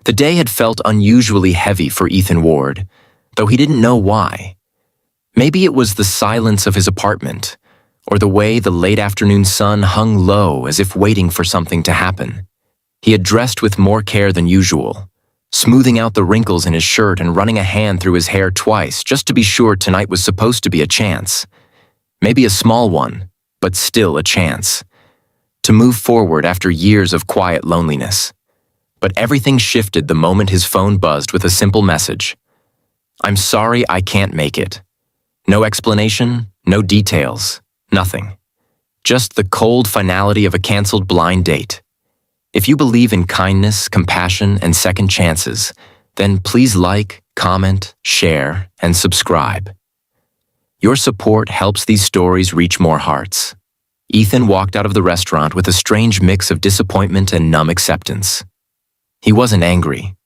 The day had felt unusually heavy for Ethan Ward, though he didn't know why. Maybe it was the silence of his apartment, or the way the late afternoon sun hung low as if waiting for something to happen. He had dressed with more care than usual, smoothing out the wrinkles in his shirt and running a hand through his hair twice just to be sure tonight was supposed to be a chance. Maybe a small one, but still a chance. To move forward after years of quiet loneliness. But everything shifted the moment his phone buzzed with a simple message. "I'm sorry I can't make it." No explanation, no details, nothing. Just the cold finality of a canceled blind date. If you believe in kindness, compassion, and second chances, then please like, comment, share, and subscribe. Your support helps these stories reach more hearts. Ethan walked out of the restaurant with a strange mix of disappointment and numb acceptance. He wasn't angry.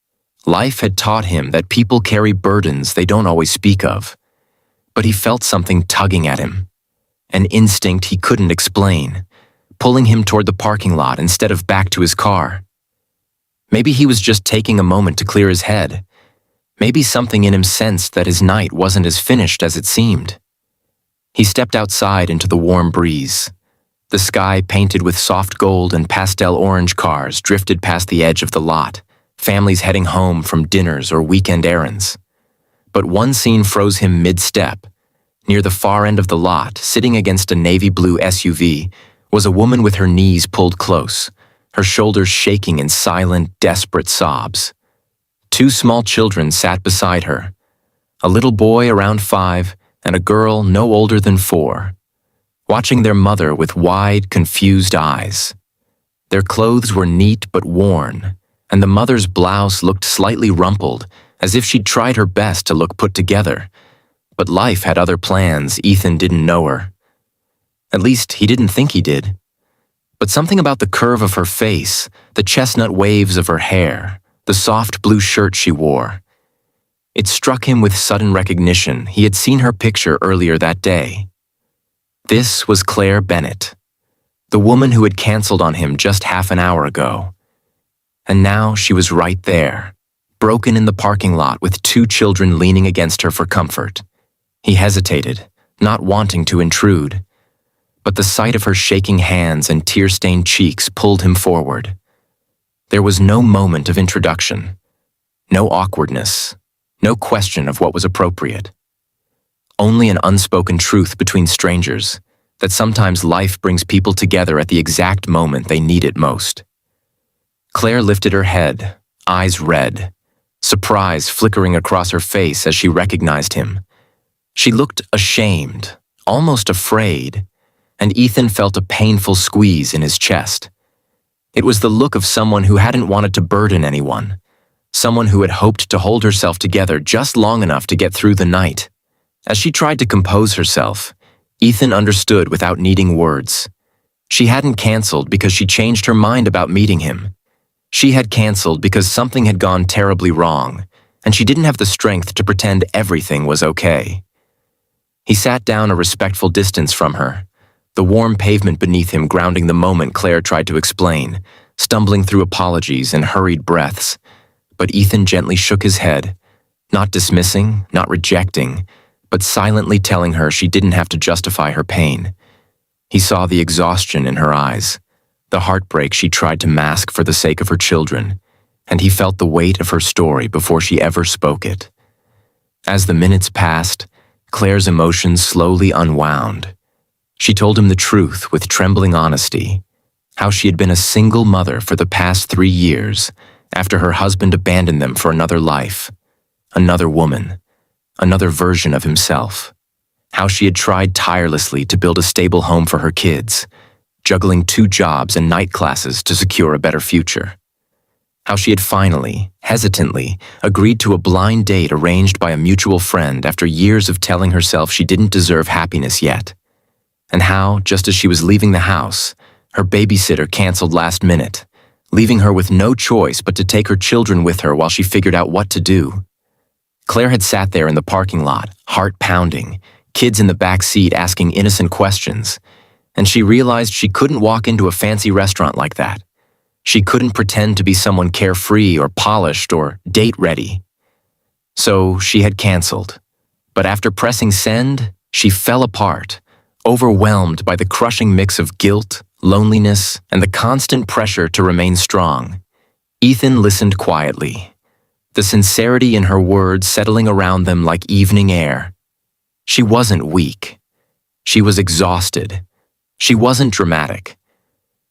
Life had taught him that people carry burdens they don't always speak of. But he felt something tugging at him. An instinct he couldn't explain, pulling him toward the parking lot instead of back to his car. Maybe he was just taking a moment to clear his head. Maybe something in him sensed that his night wasn't as finished as it seemed. He stepped outside into the warm breeze. The sky, painted with soft gold and pastel orange cars, drifted past the edge of the lot, families heading home from dinners or weekend errands. But one scene froze him mid-step. Near the far end of the lot, sitting against a navy blue SUV, was a woman with her knees pulled close, her shoulders shaking in silent, desperate sobs. Two small children sat beside her, a little boy around 5 and a girl no older than 4, watching their mother with wide, confused eyes. Their clothes were neat but worn, and the mother's blouse looked slightly rumpled, as if she'd tried her best to look put together. But life had other plans. Ethan didn't know her. At least, he didn't think he did. But something about the curve of her face, the chestnut waves of her hair, the soft blue shirt she wore. It struck him with sudden recognition. He had seen her picture earlier that day. This was Claire Bennett, the woman who had canceled on him just half an hour ago. And now she was right there, broken in the parking lot with 2 children leaning against her for comfort. He hesitated, not wanting to intrude. But the sight of her shaking hands and tear-stained cheeks pulled him forward. There was no moment of introduction, no awkwardness, no question of what was appropriate. Only an unspoken truth between strangers, that sometimes life brings people together at the exact moment they need it most. Claire lifted her head, eyes red, surprise flickering across her face as she recognized him. She looked ashamed, almost afraid, and Ethan felt a painful squeeze in his chest. It was the look of someone who hadn't wanted to burden anyone, someone who had hoped to hold herself together just long enough to get through the night. As she tried to compose herself, Ethan understood without needing words. She hadn't canceled because she changed her mind about meeting him. She had canceled because something had gone terribly wrong, and she didn't have the strength to pretend everything was okay. He sat down a respectful distance from her, the warm pavement beneath him grounding the moment Claire tried to explain, stumbling through apologies and hurried breaths. But Ethan gently shook his head, not dismissing, not rejecting, but silently telling her she didn't have to justify her pain. He saw the exhaustion in her eyes, the heartbreak she tried to mask for the sake of her children, and he felt the weight of her story before she ever spoke it. As the minutes passed, Claire's emotions slowly unwound. She told him the truth with trembling honesty, how she had been a single mother for the past 3 years after her husband abandoned them for another life, another woman, another version of himself. How she had tried tirelessly to build a stable home for her kids, juggling 2 jobs and night classes to secure a better future. How she had finally, hesitantly, agreed to a blind date arranged by a mutual friend after years of telling herself she didn't deserve happiness yet. And how, just as she was leaving the house, her babysitter canceled last minute, leaving her with no choice but to take her children with her while she figured out what to do. Claire had sat there in the parking lot, heart pounding, kids in the back seat asking innocent questions, and she realized she couldn't walk into a fancy restaurant like that. She couldn't pretend to be someone carefree or polished or date-ready. So she had canceled. But after pressing send, she fell apart, overwhelmed by the crushing mix of guilt, loneliness, and the constant pressure to remain strong. Ethan listened quietly, the sincerity in her words settling around them like evening air. She wasn't weak. She was exhausted. She wasn't dramatic.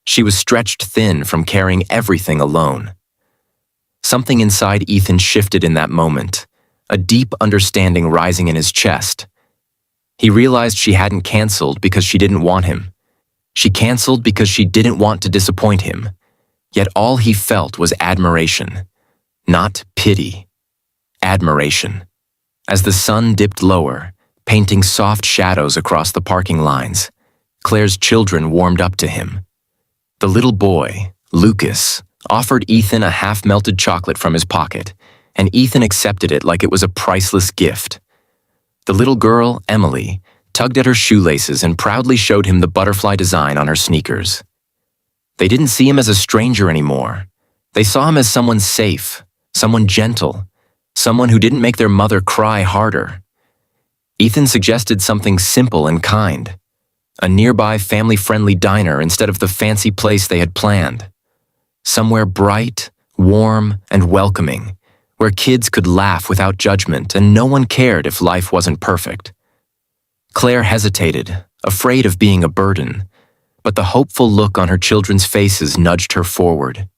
She was stretched thin from carrying everything alone. Something inside Ethan shifted in that moment, a deep understanding rising in his chest. He realized she hadn't canceled because she didn't want him. She canceled because she didn't want to disappoint him. Yet all he felt was admiration. Not pity. Admiration. As the sun dipped lower, painting soft shadows across the parking lines, Claire's children warmed up to him. The little boy, Lucas, offered Ethan a half-melted chocolate from his pocket, and Ethan accepted it like it was a priceless gift. The little girl, Emily, tugged at her shoelaces and proudly showed him the butterfly design on her sneakers. They didn't see him as a stranger anymore. They saw him as someone safe, someone gentle, someone who didn't make their mother cry harder. Ethan suggested something simple and kind, a nearby family-friendly diner instead of the fancy place they had planned. Somewhere bright, warm, and welcoming, where kids could laugh without judgment and no one cared if life wasn't perfect. Claire hesitated, afraid of being a burden, but the hopeful look on her children's faces nudged her forward.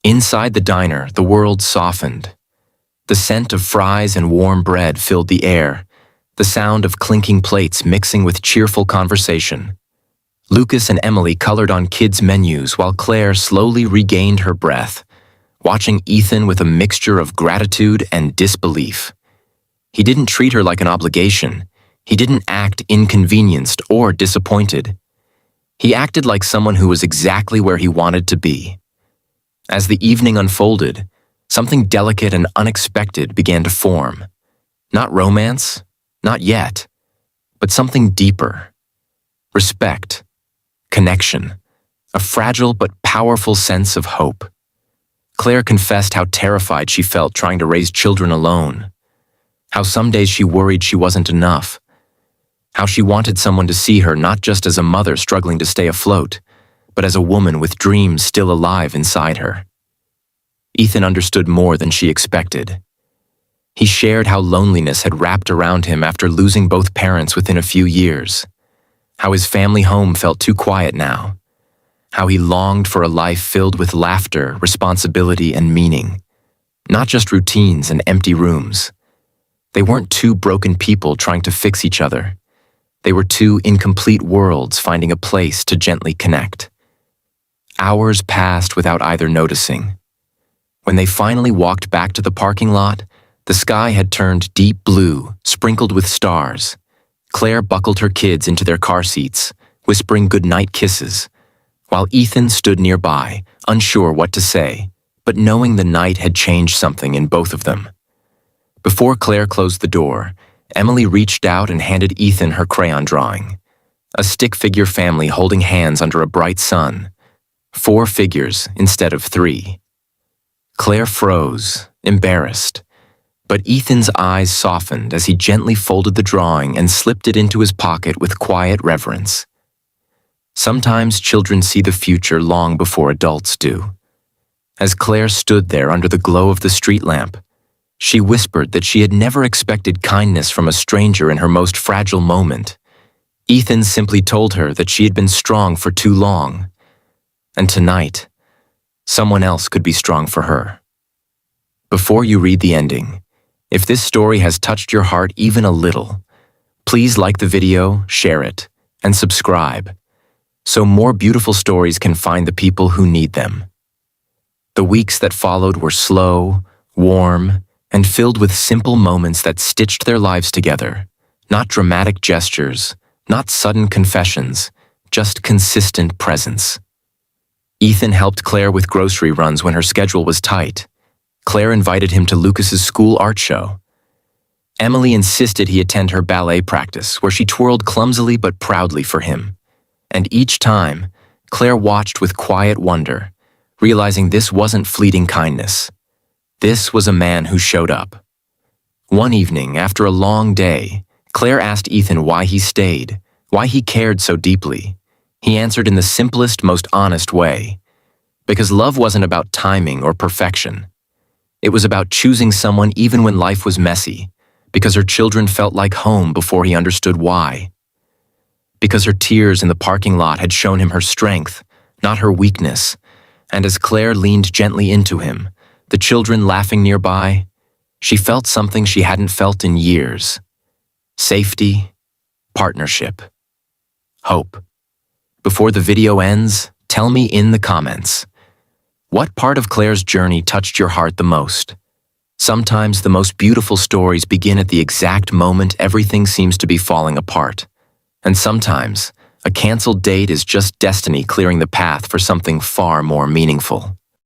Inside the diner, the world softened. The scent of fries and warm bread filled the air, the sound of clinking plates mixing with cheerful conversation. Lucas and Emily colored on kids' menus while Claire slowly regained her breath, watching Ethan with a mixture of gratitude and disbelief. He didn't treat her like an obligation. He didn't act inconvenienced or disappointed. He acted like someone who was exactly where he wanted to be. As the evening unfolded, something delicate and unexpected began to form. Not romance, not yet, but something deeper. Respect, connection, a fragile but powerful sense of hope. Claire confessed how terrified she felt trying to raise children alone, how some days she worried she wasn't enough, how she wanted someone to see her not just as a mother struggling to stay afloat, but as a woman with dreams still alive inside her. Ethan understood more than she expected. He shared how loneliness had wrapped around him after losing both parents within a few years, how his family home felt too quiet now, how he longed for a life filled with laughter, responsibility, and meaning, not just routines and empty rooms. They weren't two broken people trying to fix each other. They were two incomplete worlds finding a place to gently connect. Hours passed without either noticing. When they finally walked back to the parking lot, the sky had turned deep blue, sprinkled with stars. Claire buckled her kids into their car seats, whispering goodnight kisses, while Ethan stood nearby, unsure what to say, but knowing the night had changed something in both of them. Before Claire closed the door, Emily reached out and handed Ethan her crayon drawing. A stick figure family holding hands under a bright sun. 4 figures instead of 3. Claire froze, embarrassed. But Ethan's eyes softened as he gently folded the drawing and slipped it into his pocket with quiet reverence. Sometimes children see the future long before adults do. As Claire stood there under the glow of the street lamp, she whispered that she had never expected kindness from a stranger in her most fragile moment. Ethan simply told her that she had been strong for too long, and tonight, someone else could be strong for her. Before you read the ending, if this story has touched your heart even a little, please like the video, share it, and subscribe, so more beautiful stories can find the people who need them. The weeks that followed were slow, warm, and filled with simple moments that stitched their lives together. Not dramatic gestures, not sudden confessions, just consistent presence. Ethan helped Claire with grocery runs when her schedule was tight. Claire invited him to Lucas's school art show. Emily insisted he attend her ballet practice, where she twirled clumsily but proudly for him. And each time, Claire watched with quiet wonder, realizing this wasn't fleeting kindness. This was a man who showed up. One evening, after a long day, Claire asked Ethan why he stayed, why he cared so deeply. He answered in the simplest, most honest way. Because love wasn't about timing or perfection. It was about choosing someone even when life was messy, because her children felt like home before he understood why. Because her tears in the parking lot had shown him her strength, not her weakness, and as Claire leaned gently into him, the children laughing nearby, she felt something she hadn't felt in years. Safety, partnership, hope. Before the video ends, tell me in the comments, what part of Claire's journey touched your heart the most? Sometimes the most beautiful stories begin at the exact moment everything seems to be falling apart. And sometimes, a canceled date is just destiny clearing the path for something far more meaningful.